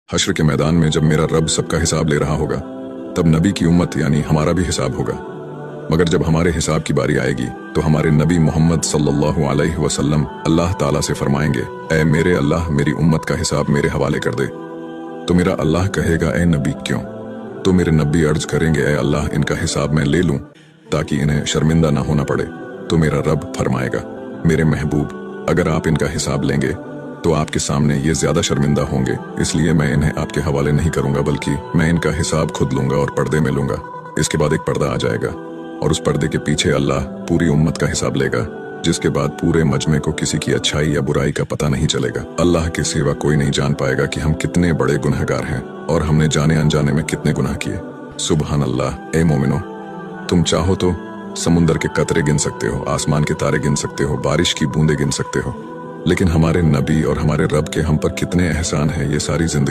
हश्र के मैदान में जब मेरा रब सबका हिसाब ले रहा होगा, तब नबी की उम्मत यानी हमारा भी हिसाब होगा। मगर जब हमारे हिसाब की बारी आएगी तो हमारे नबी मोहम्मद सल्लल्लाहु अलैहि वसल्लम अल्लाह ताला से फरमाएंगे, ऐ मेरे अल्लाह, मेरी उम्मत का हिसाब मेरे हवाले कर दे। तो मेरा अल्लाह कहेगा, ऐ नबी क्यों? तो मेरे नबी अर्ज करेंगे, ऐ अल्लाह, इनका हिसाब मैं ले लूं ताकि इन्हें शर्मिंदा ना होना पड़े। तो मेरा रब फरमाएगा, मेरे महबूब, अगर आप इनका हिसाब लेंगे तो आपके सामने ये ज्यादा शर्मिंदा होंगे, इसलिए मैं इन्हें आपके हवाले नहीं करूंगा, बल्कि मैं इनका हिसाब खुद लूंगा और पर्दे में लूंगा। इसके बाद एक पर्दा आ जाएगा और उस पर्दे के पीछे अल्लाह पूरी उम्मत का हिसाब लेगा, जिसके बाद पूरे मजमे को किसी की अच्छाई या बुराई का पता नहीं चलेगा। अल्लाह के सिवा कोई नहीं जान पाएगा कि हम कितने बड़े गुनहगार हैं और हमने जाने अनजाने में कितने गुनाह किए। सुबहान अल्लाह। ए मोमिनो, तुम चाहो तो समुंदर के कतरे गिन सकते हो, आसमान के तारे गिन सकते हो, बारिश की बूंदे गिन सकते हो, लेकिन हमारे नबी और हमारे रब के हम पर कितने एहसान हैं, ये सारी जिंदगी